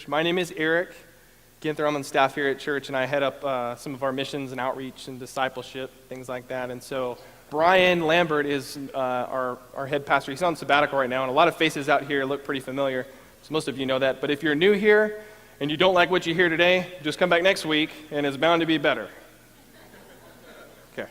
Church. My name is Eric Ginther. I'm on staff here at church, and I head up some of our missions and outreach and discipleship, things like that. And so Brian Lambert is our head pastor. He's on sabbatical right now, and a lot of faces out here look pretty familiar, so most of you know that. But if you're new here and you don't like what you hear today, just come back next week, and it's bound to be better. Okay.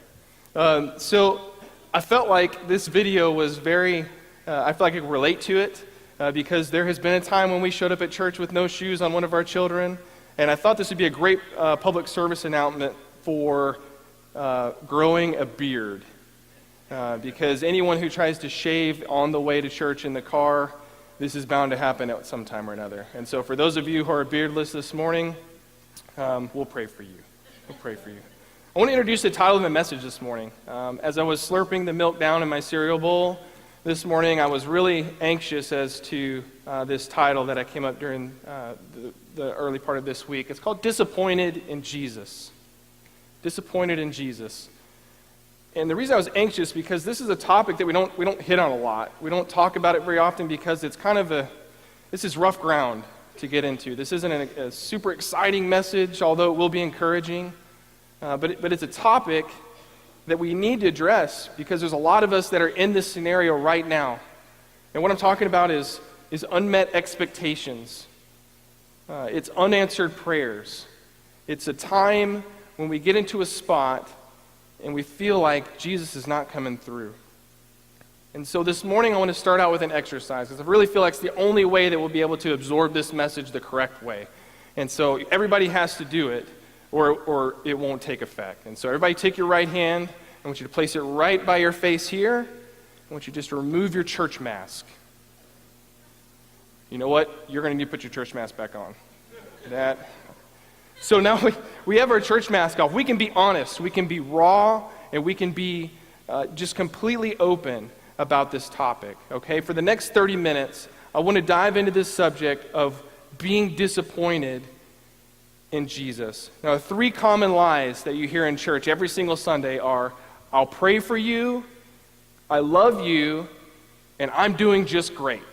So I felt like this video was I feel like I could relate to it because there has been a time when we showed up at church with no shoes on one of our children, and I thought this would be a great public service announcement for growing a beard. Because anyone who tries to shave on the way to church in the car, this is bound to happen at some time or another. And so for those of you who are beardless this morning, we'll pray for you. We'll pray for you. I want to introduce the title of the message this morning. As I was slurping the milk down in my cereal bowl this morning, I was really anxious as to this title that I came up during the early part of this week. It's called Disappointed in Jesus. Disappointed in Jesus. And the reason I was anxious because this is a topic that we don't hit on a lot. We don't talk about it very often because it's this is rough ground to get into. This isn't a super exciting message, although it will be encouraging. But it's a topic that we need to address because there's a lot of us that are in this scenario right now. And what I'm talking about is unmet expectations. It's unanswered prayers. It's a time when we get into a spot and we feel like Jesus is not coming through. And so this morning I want to start out with an exercise because I really feel like it's the only way that we'll be able to absorb this message the correct way. And so everybody has to do it or it won't take effect. And so everybody take your right hand. I want you to place it right by your face here. I want you just to remove your church mask. You know what? You're going to need to put your church mask back on. So now we have our church mask off. We can be honest. We can be raw. And we can be just completely open about this topic. Okay? For the next 30 minutes, I want to dive into this subject of being disappointed in Jesus. Now, 3 common lies that you hear in church every single Sunday are, I'll pray for you, I love you, and I'm doing just great.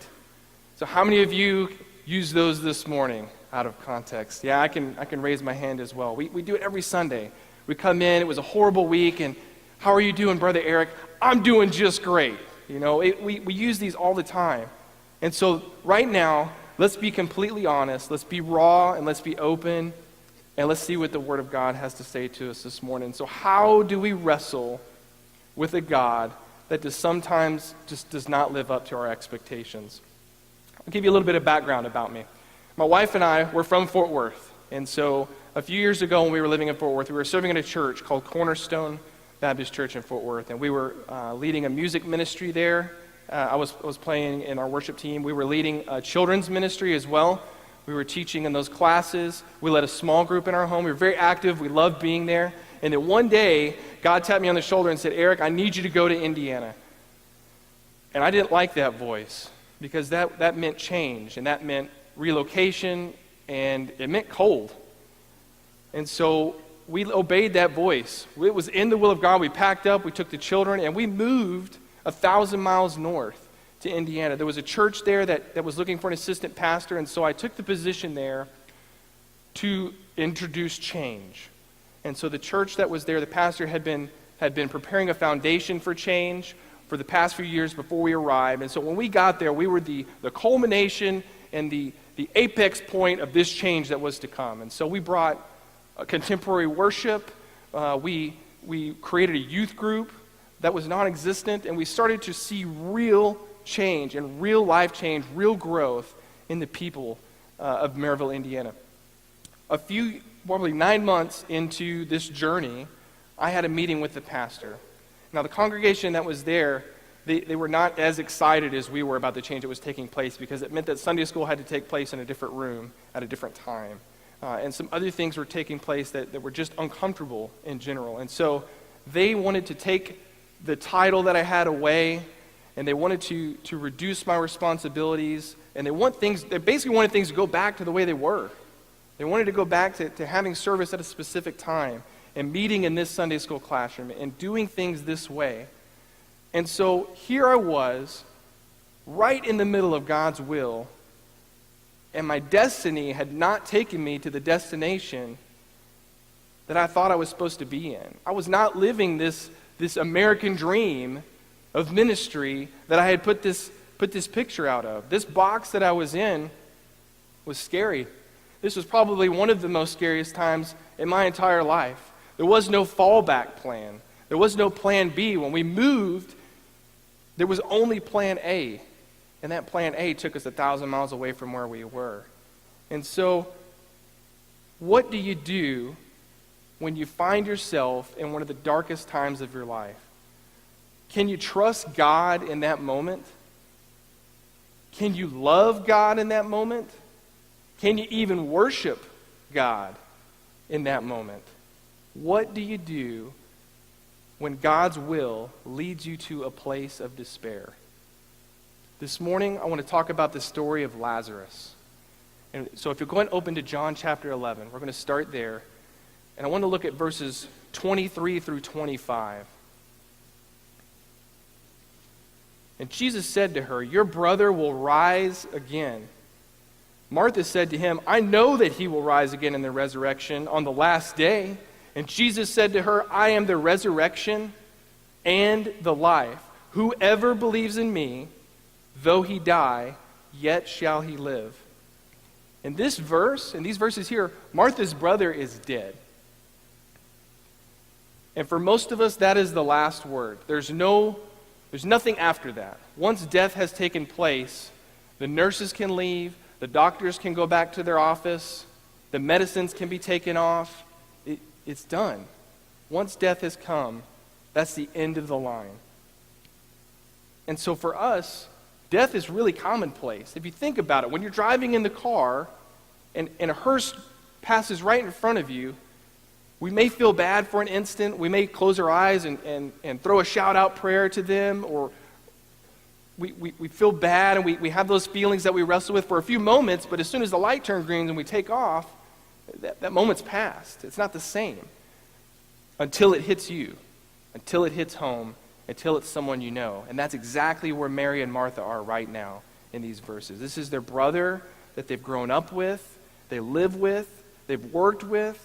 So how many of you use those this morning out of context? Yeah, I can raise my hand as well. We do it every Sunday. We come in, it was a horrible week, and how are you doing, Brother Eric? I'm doing just great. You know, we use these all the time. And so right now, let's be completely honest, let's be raw, and let's be open, and let's see what the Word of God has to say to us this morning. So how do we wrestle with a God that sometimes just does not live up to our expectations? I'll give you a little bit of background about me. My wife and I were from Fort Worth. And so a few years ago when we were living in Fort Worth, we were serving in a church called Cornerstone Baptist Church in Fort Worth. And we were leading a music ministry there. I was playing in our worship team. We were leading a children's ministry as well. We were teaching in those classes. We led a small group in our home. We were very active. We loved being there. And then one day, God tapped me on the shoulder and said, Eric, I need you to go to Indiana. And I didn't like that voice because that meant change, and that meant relocation, and it meant cold. And so we obeyed that voice. It was in the will of God. We packed up, we took the children, and we moved 1,000 miles north to Indiana. There was a church there that was looking for an assistant pastor, and so I took the position there to introduce change. And so the church that was there, the pastor had been preparing a foundation for change for the past few years before we arrived. And so when we got there, we were the culmination and the apex point of this change that was to come. And so we brought a contemporary worship. We created a youth group that was non-existent, and we started to see real change and real life change, real growth in the people of Maryville, Indiana. Probably 9 months into this journey, I had a meeting with the pastor. Now, the congregation that was there, they were not as excited as we were about the change that was taking place because it meant that Sunday school had to take place in a different room at a different time. And some other things were taking place that were just uncomfortable in general. And so they wanted to take the title that I had away, and they wanted to reduce my responsibilities, and they basically wanted things to go back to the way they were. They wanted to go back to having service at a specific time and meeting in this Sunday school classroom and doing things this way. And so here I was, right in the middle of God's will, and my destiny had not taken me to the destination that I thought I was supposed to be in. I was not living this American dream of ministry that I had put this picture out of. This box that I was in was scary. This was probably one of the most scariest times in my entire life. There was no fallback plan. There was no plan B. When we moved, there was only plan A. And that plan A took us 1,000 miles away from where we were. And so, what do you do when you find yourself in one of the darkest times of your life? Can you trust God in that moment? Can you love God in that moment? Can you even worship God in that moment? What do you do when God's will leads you to a place of despair? This morning, I want to talk about the story of Lazarus. And so if you're going to open to John chapter 11, we're going to start there. And I want to look at verses 23 through 25. And Jesus said to her, "Your brother will rise again." Martha said to him, "I know that he will rise again in the resurrection on the last day." And Jesus said to her, "I am the resurrection and the life. Whoever believes in me, though he die, yet shall he live." In this verse, in these verses here, Martha's brother is dead. And for most of us, that is the last word. There's nothing after that. Once death has taken place, the nurses can leave, the doctors can go back to their office, the medicines can be taken off. It's done. Once death has come, that's the end of the line. And so for us, death is really commonplace. If you think about it, when you're driving in the car and a hearse passes right in front of you, we may feel bad for an instant. We may close our eyes and throw a shout-out prayer to them, or we feel bad and we have those feelings that we wrestle with for a few moments, but as soon as the light turns green and we take off, that moment's past. It's not the same until it hits you, until it hits home, until it's someone you know. And that's exactly where Mary and Martha are right now in these verses. This is their brother that they've grown up with, they live with, they've worked with,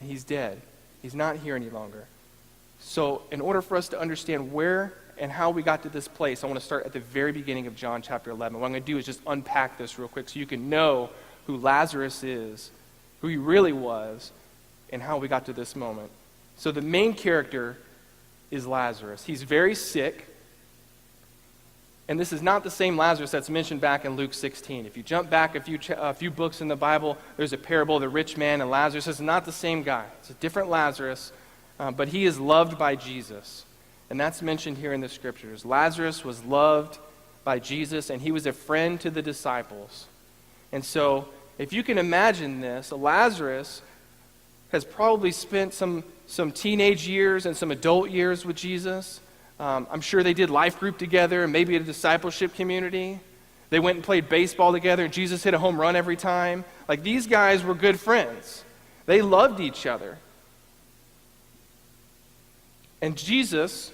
and he's dead. He's not here any longer. So in order for us to understand where and how we got to this place, I want to start at the very beginning of John chapter 11. What I'm going to do is just unpack this real quick so you can know who Lazarus is, who he really was, and how we got to this moment. So the main character is Lazarus. He's very sick. And this is not the same Lazarus that's mentioned back in Luke 16. If you jump back a few books in the Bible, there's a parable of the rich man and Lazarus. It's not the same guy. It's a different Lazarus, but he is loved by Jesus. And that's mentioned here in the scriptures. Lazarus was loved by Jesus, and he was a friend to the disciples. And so, if you can imagine this, Lazarus has probably spent some teenage years and some adult years with Jesus. I'm sure they did life group together, maybe a discipleship community. They went and played baseball together, and Jesus hit a home run every time. Like, these guys were good friends. They loved each other. And Jesus,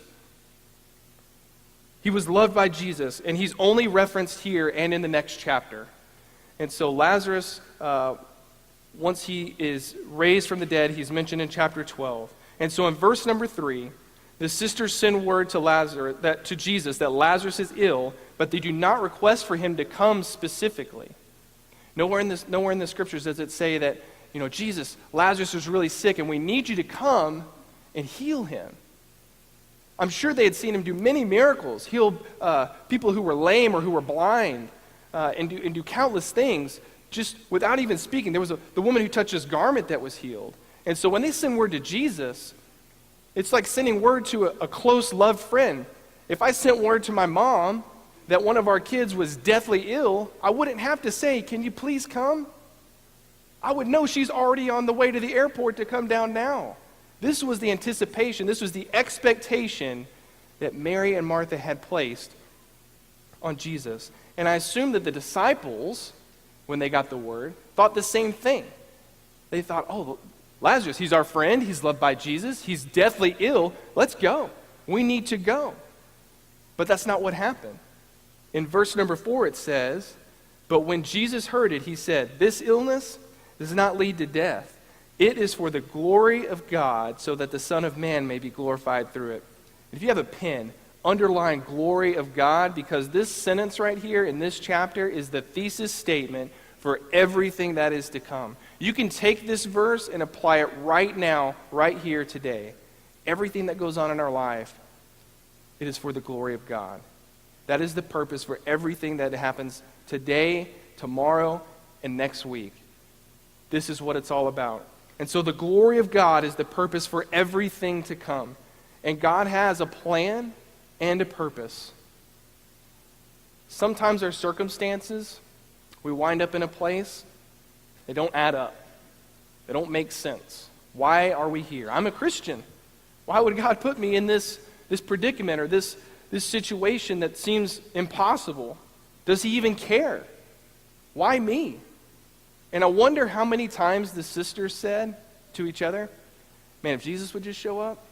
he was loved by Jesus, and he's only referenced here and in the next chapter. And so Lazarus, once he is raised from the dead, he's mentioned in chapter 12. And so in verse number 3, the sisters send word to Jesus that Lazarus is ill, but they do not request for him to come specifically. Nowhere in the scriptures does it say that, Jesus, Lazarus is really sick, and we need you to come and heal him. I'm sure they had seen him do many miracles, heal people who were lame or who were blind, and do countless things just without even speaking. There was the woman who touched his garment that was healed. And so when they send word to Jesus, it's like sending word to a close, loved friend. If I sent word to my mom that one of our kids was deathly ill, I wouldn't have to say, "Can you please come?" I would know she's already on the way to the airport to come down now. This was the anticipation, this was the expectation that Mary and Martha had placed on Jesus. And I assume that the disciples, when they got the word, thought the same thing. They thought, "Oh, Lazarus, he's our friend, he's loved by Jesus, he's deathly ill, let's go. We need to go." But that's not what happened. In verse number 4 it says, But when Jesus heard it, he said, "This illness does not lead to death. It is for the glory of God, so that the Son of Man may be glorified through it." If you have a pen, underline "glory of God," because this sentence right here in this chapter is the thesis statement for everything that is to come. You can take this verse and apply it right now, right here, today. Everything that goes on in our life, it is for the glory of God. That is the purpose for everything that happens today, tomorrow, and next week. This is what it's all about. And so the glory of God is the purpose for everything to come. And God has a plan and a purpose. Sometimes our circumstances, we wind up in a place, they don't add up. They don't make sense. Why are we here? I'm a Christian. Why would God put me in this predicament or this situation that seems impossible? Does he even care? Why me? And I wonder how many times the sisters said to each other, "Man, if Jesus would just show up,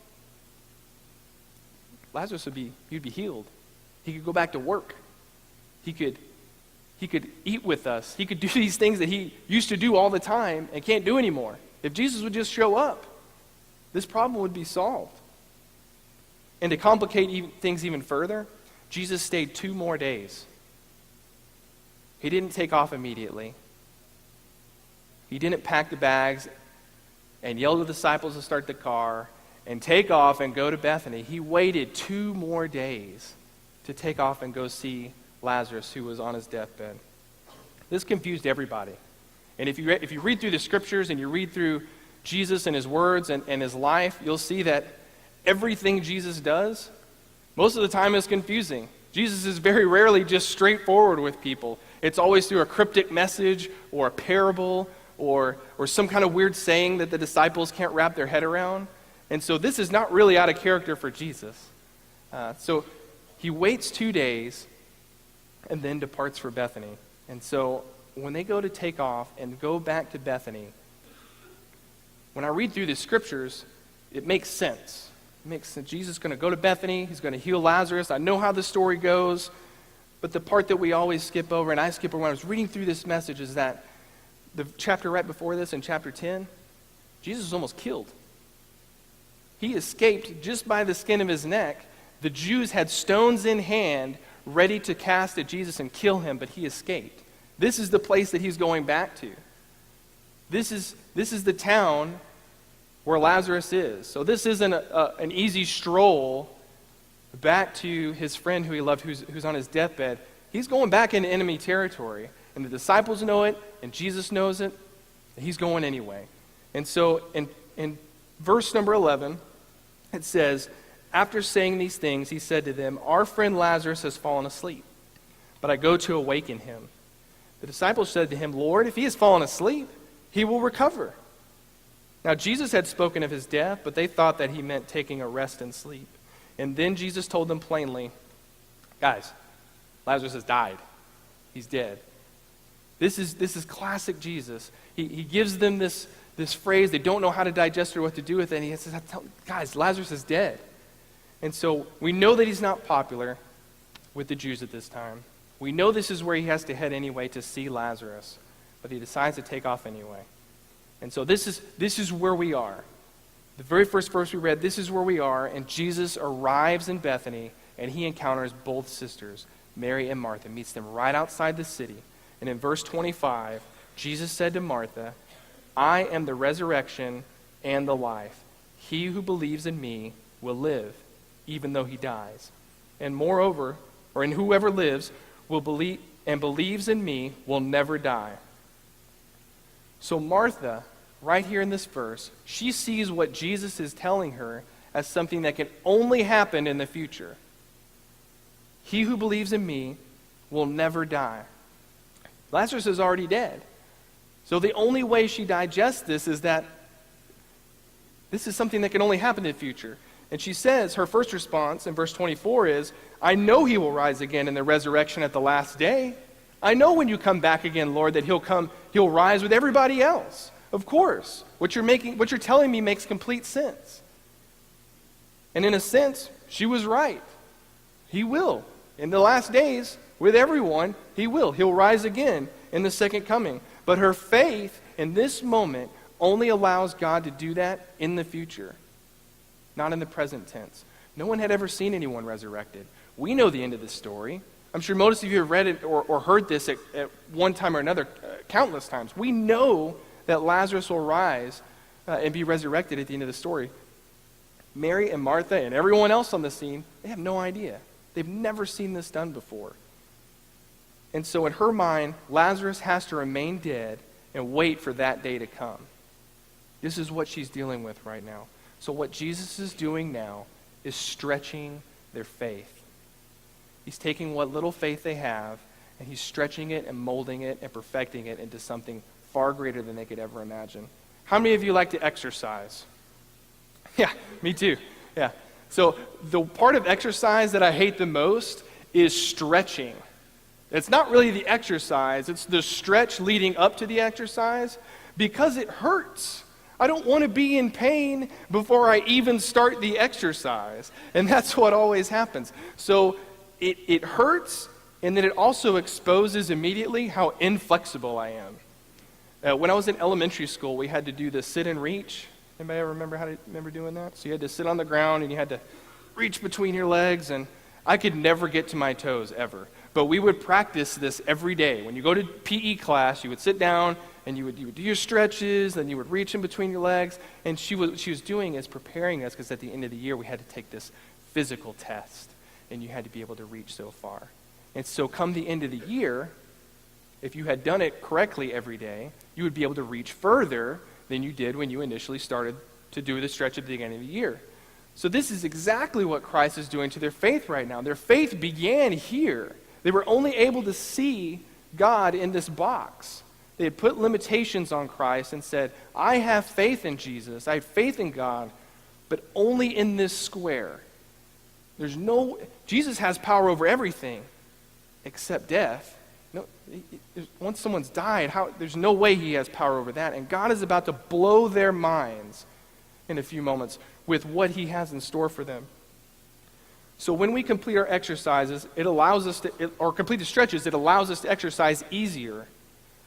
Lazarus he'd be healed. He could go back to work. He could eat with us. He could do these things that he used to do all the time and can't do anymore. If Jesus would just show up, this problem would be solved." And to complicate things even further, Jesus stayed 2 more days. He didn't take off immediately. He didn't pack the bags and yell to the disciples to start the car and take off and go to Bethany. He waited 2 more days to take off and go see Lazarus, who was on his deathbed. This confused everybody. And if you read through the scriptures and you read through Jesus and his words and his life, you'll see that everything Jesus does, most of the time, is confusing. Jesus is very rarely just straightforward with people. It's always through a cryptic message or a parable or some kind of weird saying that the disciples can't wrap their head around. And so this is not really out of character for Jesus. So he waits 2 days and then departs for Bethany. And so when they go to take off and go back to Bethany, when I read through the scriptures, it makes sense. It makes sense. Jesus is going to go to Bethany. He's going to heal Lazarus. I know how the story goes. But the part that we always skip over, and I skip over when I was reading through this message, is that the chapter right before this, in chapter 10, Jesus was almost killed. He escaped just by the skin of his neck. The Jews had stones in hand ready to cast at Jesus and kill him, but he escaped. This is the place that he's going back to. This is the town where Lazarus is. So this isn't an easy stroll back to his friend who he loved, who's on his deathbed. He's going back into enemy territory, and the disciples know it, and Jesus knows it, and he's going anyway. And so in verse number 11, it says, "After saying these things, he said to them, 'Our friend Lazarus has fallen asleep, but I go to awaken him.' The disciples said to him, 'Lord, if he has fallen asleep, he will recover.' Now Jesus had spoken of his death, but they thought that he meant taking a rest and sleep. And then Jesus told them plainly, 'Guys, Lazarus has died. He's dead.'" This is classic Jesus. He gives them this phrase. They don't know how to digest or what to do with it. And he says, "Guys, Lazarus is dead." And so we know that he's not popular with the Jews at this time. We know this is where he has to head anyway to see Lazarus. But he decides to take off anyway. And so this is where we are. The very first verse we read, this is where we are, and Jesus arrives in Bethany, and he encounters both sisters, Mary and Martha, meets them right outside the city. And in verse 25, Jesus said to Martha, "I am the resurrection and the life. He who believes in me will live, even though he dies. And moreover, and whoever lives will believe and believes in me will never die." So Martha, right here in this verse, she sees what Jesus is telling her as something that can only happen in the future. He who believes in me will never die. Lazarus is already dead. So the only way she digests this is that this is something that can only happen in the future. And she says, her first response in verse 24 is, "I know he will rise again in the resurrection at the last day. I know when you come back again, Lord, that he'll rise with everybody else. Of course. What you're telling me makes complete sense." And in a sense, she was right. He will. In the last days, with everyone, he will. He'll rise again in the second coming. But her faith in this moment only allows God to do that in the future, not in the present tense. No one had ever seen anyone resurrected. We know the end of this story. I'm sure most of you have read it or heard this at one time or another countless times. We know that Lazarus will rise and be resurrected at the end of the story. Mary and Martha and everyone else on the scene, they have no idea. They've never seen this done before. And so in her mind, Lazarus has to remain dead and wait for that day to come. This is what she's dealing with right now. So what Jesus is doing now is stretching their faith. He's taking what little faith they have, and he's stretching it and molding it and perfecting it into something far greater than they could ever imagine. How many of you like to exercise? Yeah, me too. Yeah. So the part of exercise that I hate the most is stretching. It's not really the exercise, it's the stretch leading up to the exercise because it hurts. I don't want to be in pain before I even start the exercise. And that's what always happens. So it hurts, and then it also exposes immediately how inflexible I am. When I was in elementary school, we had to do the sit and reach. Anybody ever remember doing that? So you had to sit on the ground, and you had to reach between your legs, and I could never get to my toes, ever. But we would practice this every day. When you go to PE class, you would sit down, and you would do your stretches, then you would reach in between your legs. And she was doing is preparing us, because at the end of the year, we had to take this physical test, and you had to be able to reach so far. And so come the end of the year, if you had done it correctly every day, you would be able to reach further than you did when you initially started to do the stretch at the beginning of the year. So this is exactly what Christ is doing to their faith right now. Their faith began here. They were only able to see God in this box. They had put limitations on Christ and said, I have faith in Jesus, I have faith in God, but only in this square. Jesus has power over everything except death. No, once someone's died, there's no way he has power over that. And God is about to blow their minds in a few moments with what he has in store for them. So when we complete our exercises, it allows us to, or complete the stretches, it allows us to exercise easier.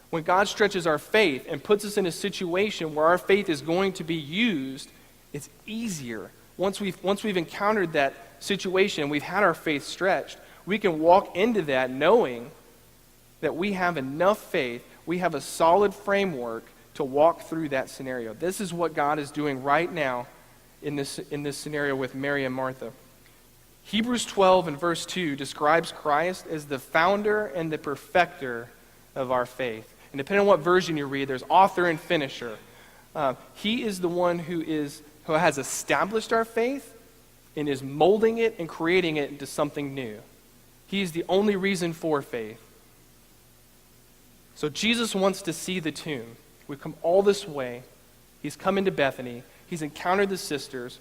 When God stretches our faith and puts us in a situation where our faith is going to be used, it's easier. Once we've encountered that situation, we've had our faith stretched, we can walk into that knowing that we have enough faith, we have a solid framework to walk through that scenario. This is what God is doing right now in this scenario with Mary and Martha. Hebrews 12 and verse 2 describes Christ as the founder and the perfecter of our faith. And depending on what version you read, there's author and finisher. He is the one who has established our faith and is molding it and creating it into something new. He is the only reason for faith. So Jesus wants to see the tomb. We've come all this way. He's come into Bethany. He's encountered the sisters.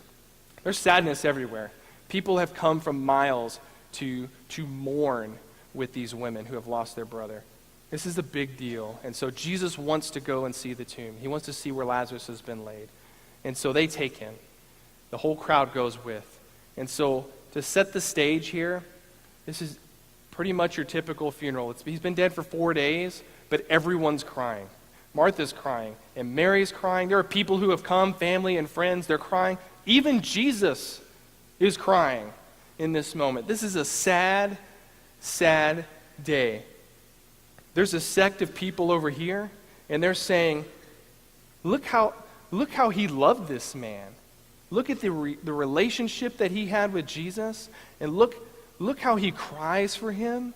There's sadness everywhere. People have come from miles to mourn with these women who have lost their brother. This is a big deal. And so Jesus wants to go and see the tomb. He wants to see where Lazarus has been laid. And so they take him. The whole crowd goes with. And so to set the stage here, this is pretty much your typical funeral. He's been dead for 4 days, but everyone's crying. Martha's crying, and Mary's crying. There are people who have come, family and friends, they're crying. Even Jesus is crying in this moment. This is a sad, sad day. There's a sect of people over here, and they're saying, look how he loved this man. Look at the relationship that he had with Jesus, and look how he cries for him.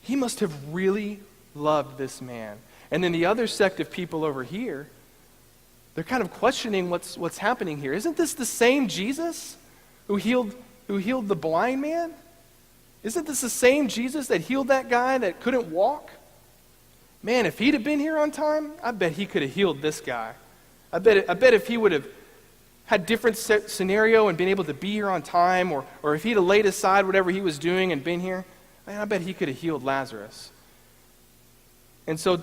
He must have really loved this man. And then the other sect of people over here, they're kind of questioning what's happening here. Isn't this the same Jesus who healed the blind man? Isn't this the same Jesus that healed that guy that couldn't walk? Man, if he'd have been here on time, I bet he could have healed this guy. I bet if he would have had different scenario and been able to be here on time, or if he'd have laid aside whatever he was doing and been here, man, I bet he could have healed Lazarus. And so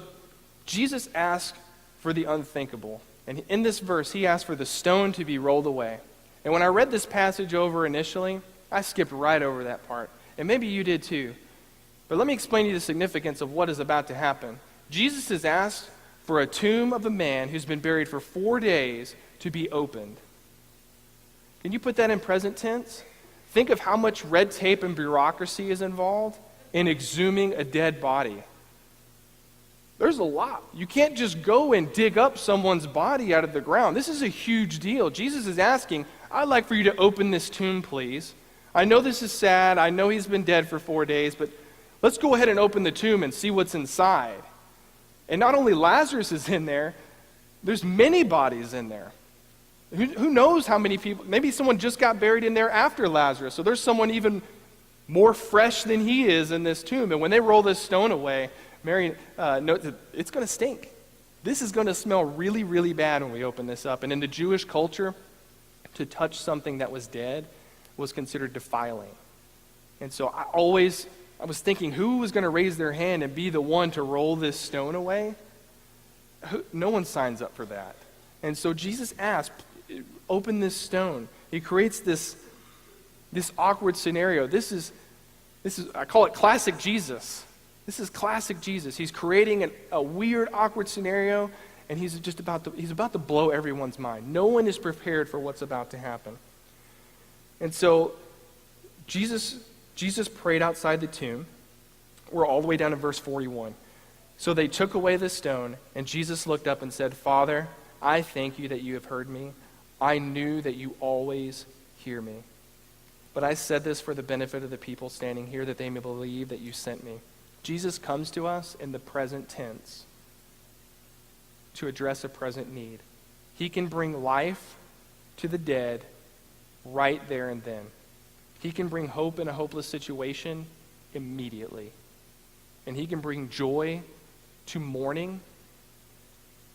Jesus asked for the unthinkable. And in this verse, he asked for the stone to be rolled away. And when I read this passage over initially, I skipped right over that part. And maybe you did too. But let me explain to you the significance of what is about to happen. Jesus has asked for a tomb of a man who's been buried for 4 days to be opened. Can you put that in present tense? Think of how much red tape and bureaucracy is involved in exhuming a dead body. There's a lot. You can't just go and dig up someone's body out of the ground. This is a huge deal. Jesus is asking, I'd like for you to open this tomb, please. I know this is sad. I know he's been dead for 4 days, but let's go ahead and open the tomb and see what's inside. And not only Lazarus is in there, there's many bodies in there. Who knows how many people, maybe someone just got buried in there after Lazarus, so there's someone even more fresh than he is in this tomb. And when they roll this stone away, Mary notes that it's going to stink. This is going to smell really, really bad when we open this up. And in the Jewish culture, to touch something that was dead was considered defiling. And so I was thinking, who was going to raise their hand and be the one to roll this stone away? No one signs up for that. And so Jesus asked, open this stone. He creates this awkward scenario. This is I call it classic Jesus. This is classic Jesus. He's creating a weird, awkward scenario, and he's about to blow everyone's mind. No one is prepared for what's about to happen. And so Jesus prayed outside the tomb. We're all the way down to verse 41. So they took away the stone, and Jesus looked up and said, Father, I thank you that you have heard me. I knew that you always hear me. But I said this for the benefit of the people standing here, that they may believe that you sent me. Jesus comes to us in the present tense to address a present need. He can bring life to the dead right there and then. He can bring hope in a hopeless situation immediately. And he can bring joy to mourning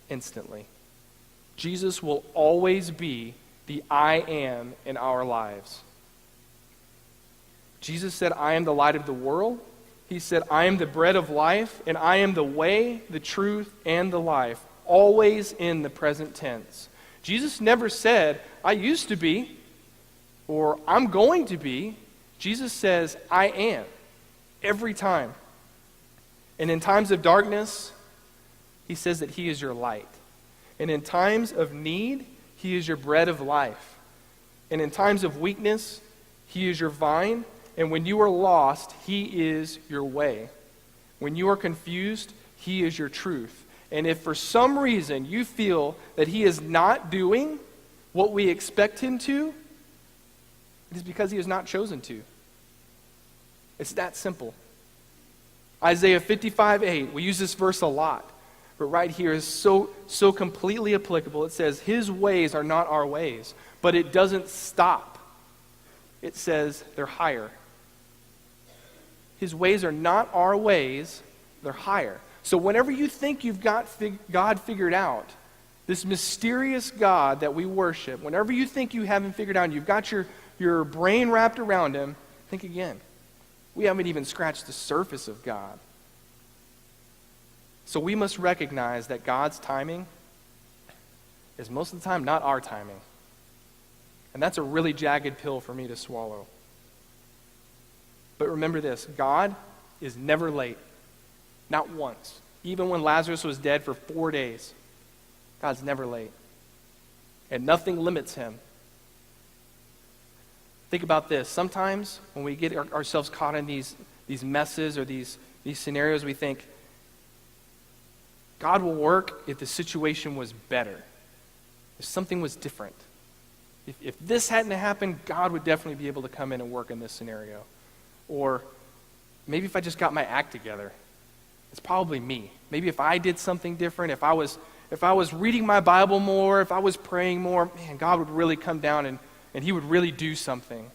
instantly. Jesus will always be the I am in our lives. Jesus said, I am the light of the world. He said, I am the bread of life, and I am the way, the truth, and the life, always in the present tense. Jesus never said, I used to be, or I'm going to be. Jesus says, I am, every time. And in times of darkness, he says that he is your light. And in times of need, he is your bread of life. And in times of weakness, he is your vine. And when you are lost, he is your way. When you are confused, he is your truth. And if for some reason you feel that he is not doing what we expect him to, it is because he has not chosen to. It's that simple. Isaiah 55:8, we use this verse a lot, but right here is so completely applicable. It says, his ways are not our ways, but it doesn't stop. It says they're higher. His ways are not our ways, they're higher. So whenever you think you've got God figured out, this mysterious God that we worship, whenever you think you haven't figured out and you've got your brain wrapped around him, think again. We haven't even scratched the surface of God. So we must recognize that God's timing is most of the time not our timing. And that's a really jagged pill for me to swallow. But remember this, God is never late. Not once. Even when Lazarus was dead for 4 days, God's never late. And nothing limits him. Think about this. Sometimes when we get ourselves caught in these messes or these scenarios, we think, God will work if the situation was better, if something was different. If this hadn't happened, God would definitely be able to come in and work in this scenario. Or maybe if I just got my act together. It's probably me. Maybe if I did something different, if I was reading my Bible more, if I was praying more, man, God would really come down and he would really do something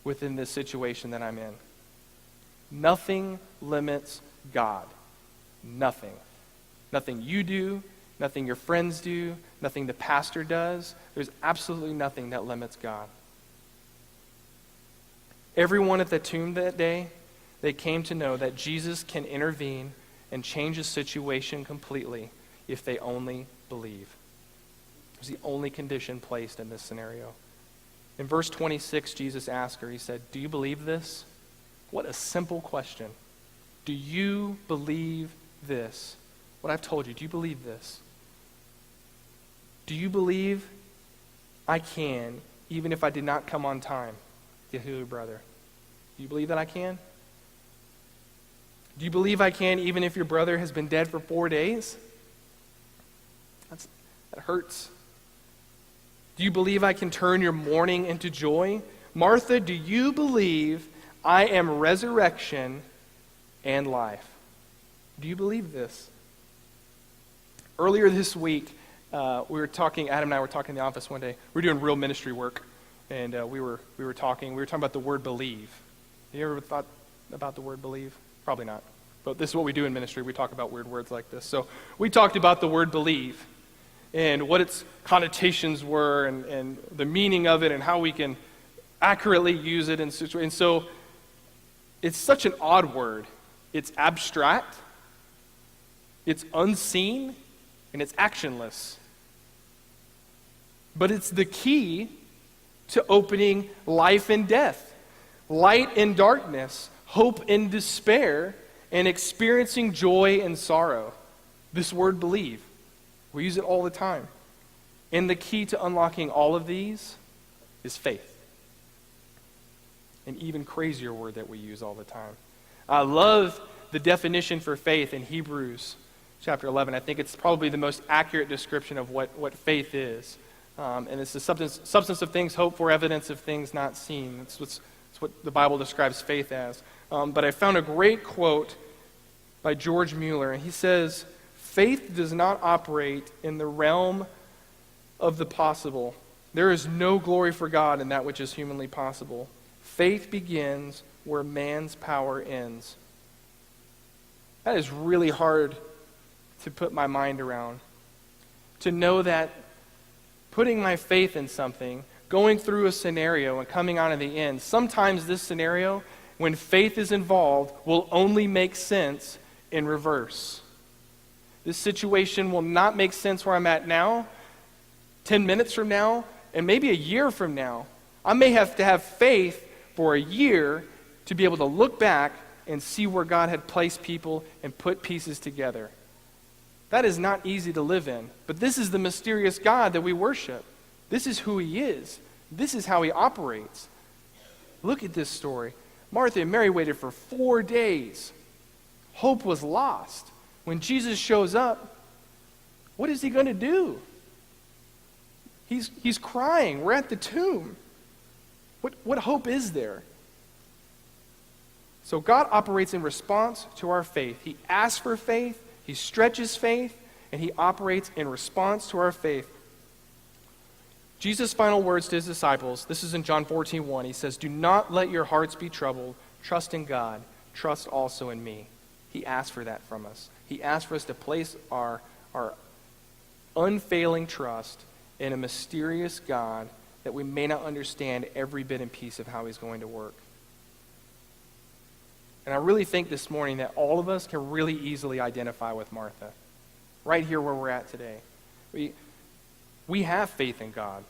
within this situation that I'm in. Nothing limits God. Nothing. Nothing you do, nothing your friends do, nothing the pastor does. There's absolutely nothing that limits God. Everyone at the tomb that day, they came to know that Jesus can intervene and change a situation completely if they only believe. It was the only condition placed in this scenario. In verse 26, Jesus asked her, he said, do you believe this? What a simple question. Do you believe this? What I've told you, do you believe this? Do you believe I can, even if I did not come on time, dear Hebrew brother? Do you believe that I can? Do you believe I can, even if your brother has been dead for 4 days? That hurts. Do you believe I can turn your mourning into joy? Martha, do you believe I am resurrection and life? Do you believe this? Earlier this week, Adam and I were talking in the office one day. We were doing real ministry work, and we were talking about the word believe. You ever thought about the word believe? Probably not. But this is what we do in ministry. We talk about weird words like this. So we talked about the word believe and what its connotations were and the meaning of it and how we can accurately use it in situations. And so it's such an odd word. It's abstract, it's unseen, and it's actionless. But it's the key to opening life and death, light and darkness, hope and despair, and experiencing joy and sorrow. This word believe. We use it all the time. And the key to unlocking all of these is faith. An even crazier word that we use all the time. I love the definition for faith in Hebrews chapter 11. I think it's probably the most accurate description of what faith is. And it's the substance of things hoped for, evidence of things not seen. It's what the Bible describes faith as. But I found a great quote by George Mueller, and he says, faith does not operate in the realm of the possible. There is no glory for God in that which is humanly possible. Faith begins where man's power ends. That is really hard to put my mind around. To know that putting my faith in something, going through a scenario and coming out in the end, sometimes this scenario, when faith is involved, will only make sense in reverse. This situation will not make sense where I'm at now, 10 minutes from now, and maybe a year from now. I may have to have faith for a year to be able to look back and see where God had placed people and put pieces together. That is not easy to live in, but this is the mysterious God that we worship. This is who he is. This is how he operates. Look at this story. Martha and Mary waited for 4 days. Hope was lost. When Jesus shows up, what is he going to do? He's crying. We're at the tomb. What hope is there? So God operates in response to our faith. He asks for faith, he stretches faith, and he operates in response to our faith. Jesus' final words to his disciples, this is in John 14:1. He says, "Do not let your hearts be troubled. Trust in God. Trust also in me." He asked for that from us. He asked for us to place our unfailing trust in a mysterious God that we may not understand every bit and piece of how he's going to work. And I really think this morning that all of us can really easily identify with Martha, right here where we're at today. We have faith in God,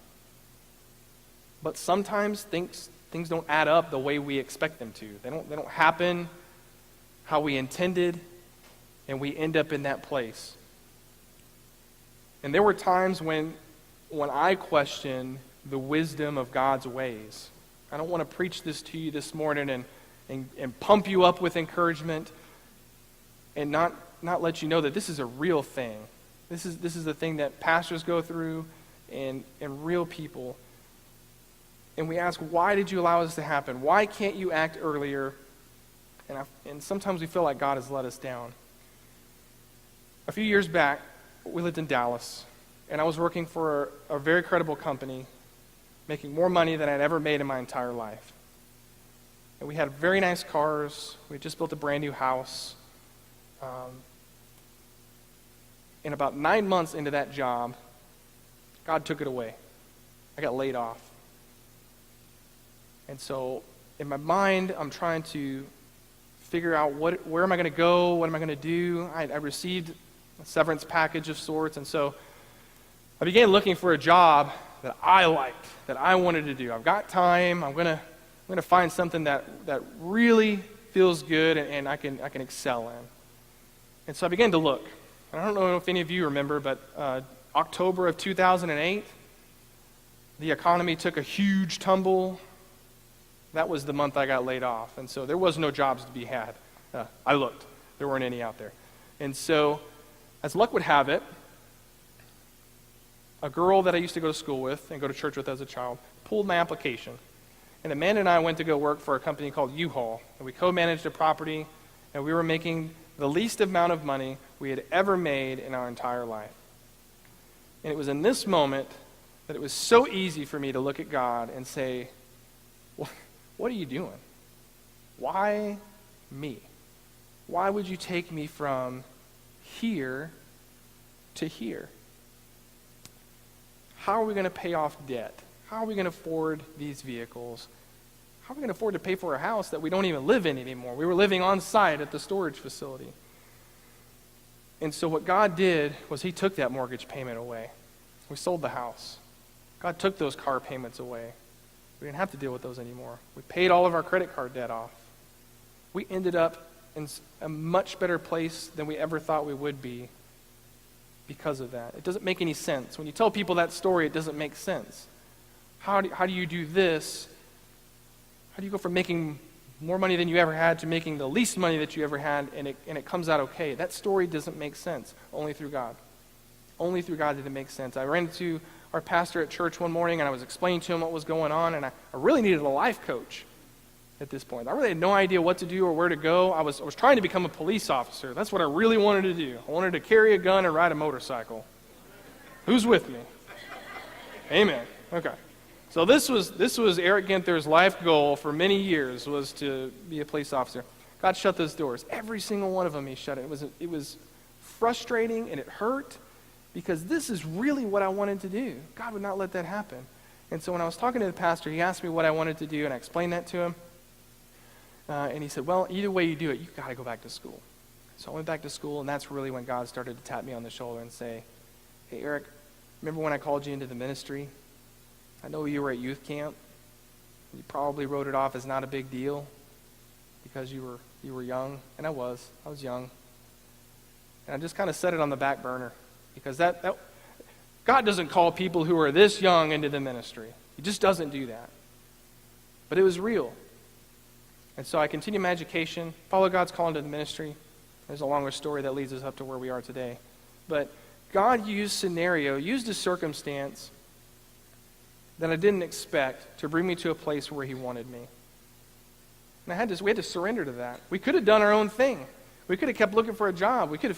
but sometimes things don't add up the way we expect them to. They don't happen how we intended, and we end up in that place. And there were times when I questioned the wisdom of God's ways. I don't want to preach this to you this morning and pump you up with encouragement and not let you know that this is a real thing. This is the thing that pastors go through and real people. And we ask, why did you allow this to happen? Why can't you act earlier? And sometimes we feel like God has let us down. A few years back, we lived in Dallas, and I was working for a very credible company, making more money than I'd ever made in my entire life. And we had very nice cars. We had just built a brand new house. And about 9 months into that job, God took it away. I got laid off. And so in my mind, I'm trying to figure out where am I going to go? What am I going to do? I received a severance package of sorts. And so I began looking for a job that I liked, that I wanted to do. I've got time. I'm going to find something that really feels good and I can excel in. And so I began to look. And I don't know if any of you remember, but October of 2008, the economy took a huge tumble. That was the month I got laid off. And so there was no jobs to be had. I looked. There weren't any out there. And so, as luck would have it, a girl that I used to go to school with and go to church with as a child pulled my application. And Amanda and I went to go work for a company called U-Haul. And we co-managed a property, and we were making the least amount of money we had ever made in our entire life. And it was in this moment that it was so easy for me to look at God and say, well, what are you doing? Why me? Why would you take me from here to here? How are we going to pay off debt? How are we going to afford these vehicles? How are we going to afford to pay for a house that we don't even live in anymore? We were living on site at the storage facility. And so what God did was he took that mortgage payment away. We sold the house. God took those car payments away. We didn't have to deal with those anymore. We paid all of our credit card debt off. We ended up in a much better place than we ever thought we would be because of that. It doesn't make any sense. When you tell people that story, it doesn't make sense. How do you do this? How do you go from making more money than you ever had to making the least money that you ever had, and it comes out okay? That story doesn't make sense. Only through God. Only through God did it make sense. I ran into our pastor at church one morning, and I was explaining to him what was going on, and I really needed a life coach at this point. I really had no idea what to do or where to go. I was trying to become a police officer. That's what I really wanted to do. I wanted to carry a gun and ride a motorcycle. Who's with me? Amen. Okay. So this was Eric Ginther's life goal for many years, was to be a police officer. God shut those doors. Every single one of them he shut it. It was frustrating and it hurt because this is really what I wanted to do. God would not let that happen. And so when I was talking to the pastor, he asked me what I wanted to do, and I explained that to him. And he said, well, either way you do it, you've got to go back to school. So I went back to school, and that's really when God started to tap me on the shoulder and say, hey, Eric, remember when I called you into the ministry? I know you were at youth camp. You probably wrote it off as not a big deal because you were young, and I was young. And I just kind of set it on the back burner because that God doesn't call people who are this young into the ministry. He just doesn't do that. But it was real. And so I continued my education, followed God's call into the ministry. There's a longer story that leads us up to where we are today. But God used a circumstance that I didn't expect to bring me to a place where he wanted me. And we had to surrender to that. We could have done our own thing. We could have kept looking for a job. We could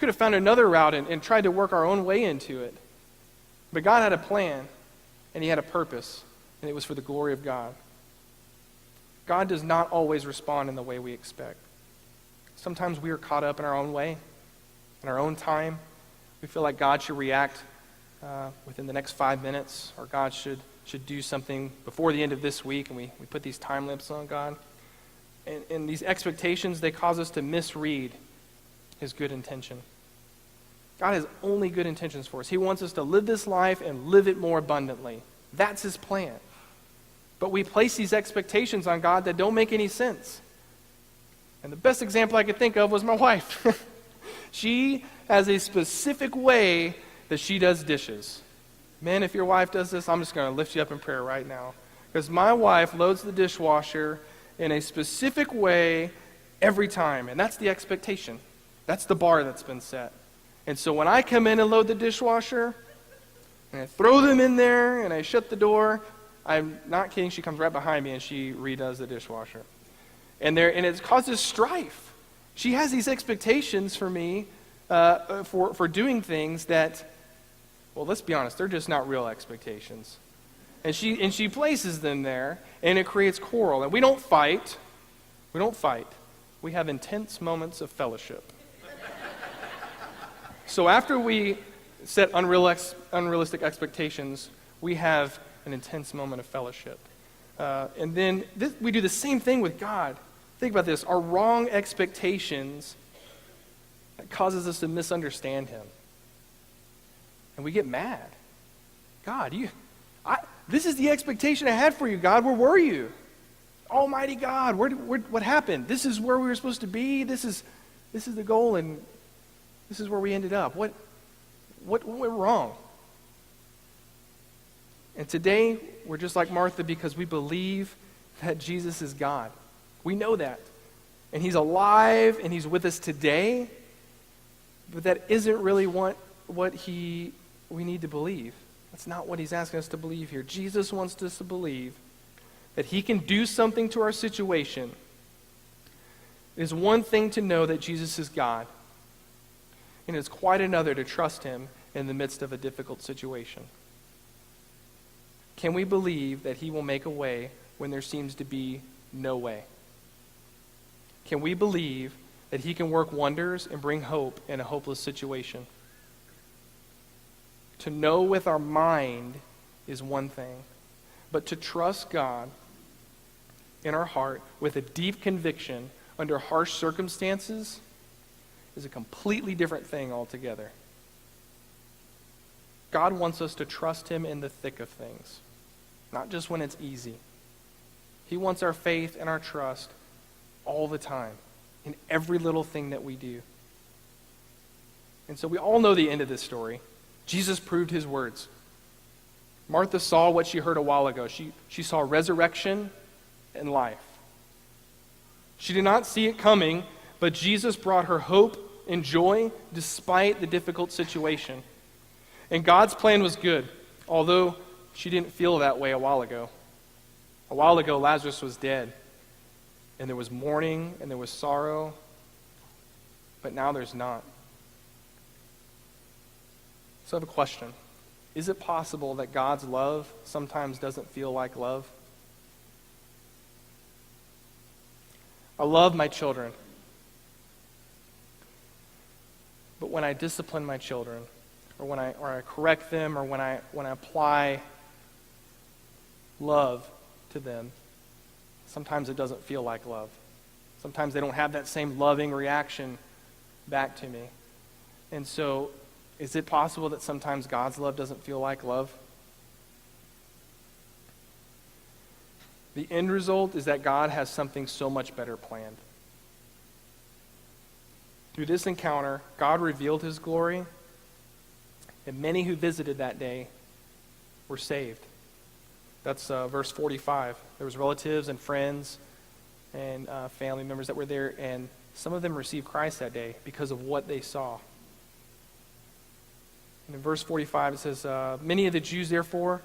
have found another route and tried to work our own way into it. But God had a plan, and he had a purpose, and it was for the glory of God. God does not always respond in the way we expect. Sometimes we are caught up in our own way, in our own time. We feel like God should react within the next 5 minutes, or God should do something before the end of this week, and we put these time limits on God. And these expectations, they cause us to misread his good intention. God has only good intentions for us. He wants us to live this life and live it more abundantly. That's his plan. But we place these expectations on God that don't make any sense. And the best example I could think of was my wife. She has a specific way that she does dishes. Man, if your wife does this, I'm just going to lift you up in prayer right now. Because my wife loads the dishwasher in a specific way every time. And that's the expectation. That's the bar that's been set. And so when I come in and load the dishwasher, and I throw them in there, and I shut the door, I'm not kidding, she comes right behind me and she redoes the dishwasher. And it causes strife. She has these expectations for me for doing things that, well, let's be honest, they're just not real expectations. And she places them there, and it creates quarrel. And we don't fight. We have intense moments of fellowship. So after we set unrealistic expectations, we have an intense moment of fellowship. And then we do the same thing with God. Think about this. Our wrong expectations causes us to misunderstand him. And we get mad. God, this is the expectation I had for you, God. Where were you? Almighty God, what happened? This is where we were supposed to be. This is the goal, and this is where we ended up. What went wrong? And today, we're just like Martha because we believe that Jesus is God. We know that. And he's alive, and he's with us today. But that isn't really what we need to believe. That's not what he's asking us to believe here. Jesus wants us to believe that he can do something to our situation. It is one thing to know that Jesus is God, and it's quite another to trust him in the midst of a difficult situation. Can we believe that he will make a way when there seems to be no way? Can we believe that he can work wonders and bring hope in a hopeless situation? To know with our mind is one thing, but to trust God in our heart with a deep conviction under harsh circumstances is a completely different thing altogether. God wants us to trust him in the thick of things, not just when it's easy. He wants our faith and our trust all the time, in every little thing that we do. And so we all know the end of this story. Jesus proved his words. Martha saw what she heard a while ago. She saw resurrection and life. She did not see it coming, but Jesus brought her hope and joy despite the difficult situation. And God's plan was good, although she didn't feel that way a while ago. A while ago, Lazarus was dead, and there was mourning, and there was sorrow, but now there's not. So I have a question. Is it possible that God's love sometimes doesn't feel like love? I love my children. But when I discipline my children, or when I correct them, or when I apply love to them, sometimes it doesn't feel like love. Sometimes they don't have that same loving reaction back to me. And so, is it possible that sometimes God's love doesn't feel like love? The end result is that God has something so much better planned. Through this encounter, God revealed his glory, and many who visited that day were saved. That's verse 45. There was relatives and friends and family members that were there, and some of them received Christ that day because of what they saw. And in verse 45 it says, many of the Jews, therefore,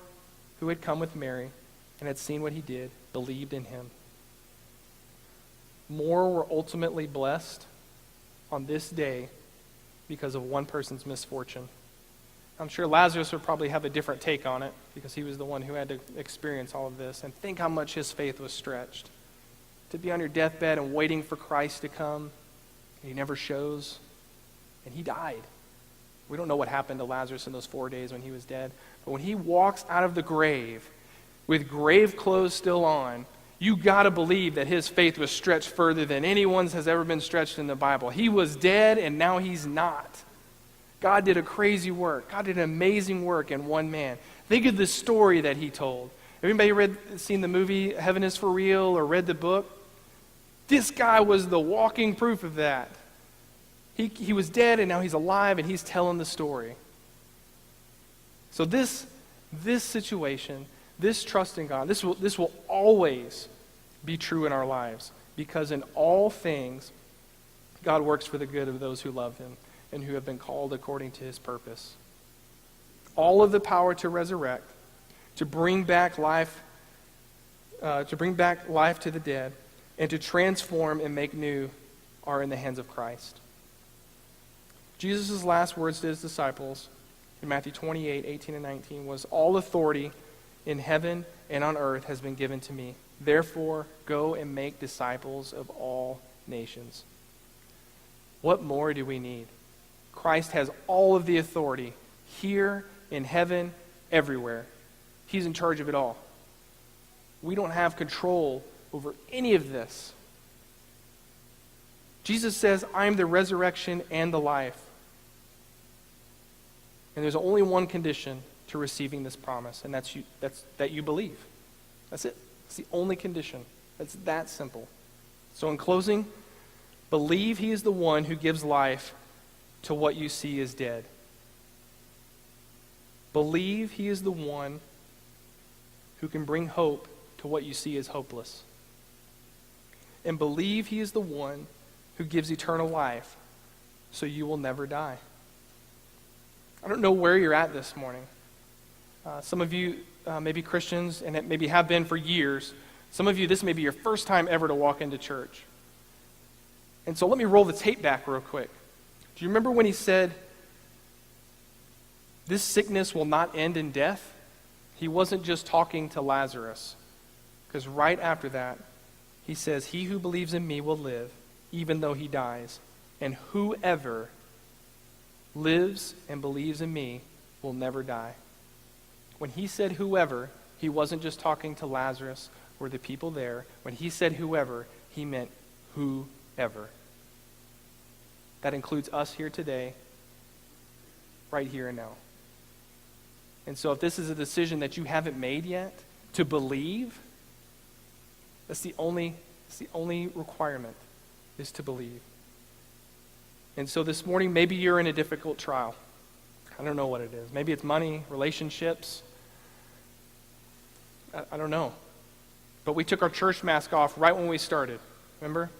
who had come with Mary and had seen what he did, believed in him. More were ultimately blessed on this day because of one person's misfortune. I'm sure Lazarus would probably have a different take on it because he was the one who had to experience all of this. And think how much his faith was stretched. To be on your deathbed and waiting for Christ to come, and he never shows, and he died. We don't know what happened to Lazarus in those 4 days when he was dead. But when he walks out of the grave with grave clothes still on, you got to believe that his faith was stretched further than anyone's has ever been stretched in the Bible. He was dead, and now he's not. God did a crazy work. God did an amazing work in one man. Think of the story that he told. Anybody seen the movie Heaven is for Real or read the book? This guy was the walking proof of that. He was dead, and now he's alive, and he's telling the story. So this situation, this trust in God, this will always be true in our lives, because in all things, God works for the good of those who love him and who have been called according to his purpose. All of the power to resurrect, to bring back life to the dead, and to transform and make new are in the hands of Christ. Jesus' last words to his disciples in Matthew 28, 18 and 19 was, all authority in heaven and on earth has been given to me. Therefore, go and make disciples of all nations. What more do we need? Christ has all of the authority here, in heaven, everywhere. He's in charge of it all. We don't have control over any of this. Jesus says, I am the resurrection and the life. And there's only one condition to receiving this promise, and that's that you believe. That's it. It's the only condition. It's that simple. So in closing, believe he is the one who gives life to what you see as dead. Believe he is the one who can bring hope to what you see as hopeless. And believe he is the one who gives eternal life so you will never die. I don't know where you're at this morning. Some of you may be Christians and it maybe have been for years. Some of you, this may be your first time ever to walk into church. And so let me roll the tape back real quick. Do you remember when he said, this sickness will not end in death? He wasn't just talking to Lazarus. Because right after that, he says, he who believes in me will live, even though he dies. And whoever lives and believes in me will never die. When he said whoever, he wasn't just talking to Lazarus or the people there. When he said whoever, he meant whoever. That includes us here today, right here and now. And so if this is a decision that you haven't made yet, to believe, that's the only requirement, is to believe. And so this morning, maybe you're in a difficult trial. I don't know what it is. Maybe it's money, relationships. I don't know. But we took our church mask off right when we started, remember?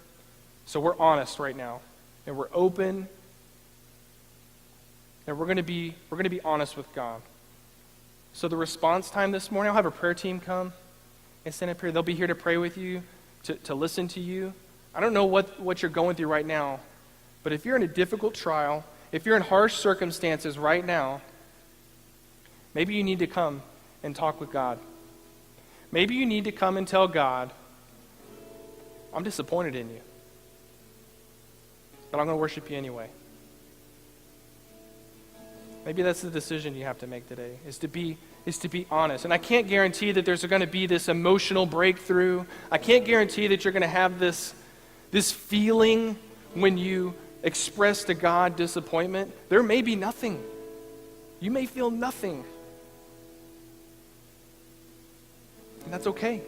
So we're honest right now. And we're open. And we're going to be honest with God. So the response time this morning, I'll have a prayer team come and stand up here. They'll be here to pray with you, to listen to you. I don't know what you're going through right now, but if you're in a difficult trial, if you're in harsh circumstances right now, maybe you need to come and talk with God. Maybe you need to come and tell God, I'm disappointed in you, but I'm going to worship you anyway. Maybe that's the decision you have to make today, is to be honest. And I can't guarantee that there's going to be this emotional breakthrough. I can't guarantee that you're going to have this feeling when you express to God disappointment. There may be nothing. You may feel nothing. And that's okay.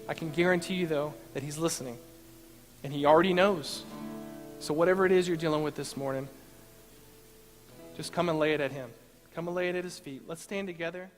I can guarantee you, though, that he's listening. And he already knows. So whatever it is you're dealing with this morning, just come and lay it at him. Come and lay it at his feet. Let's stand together.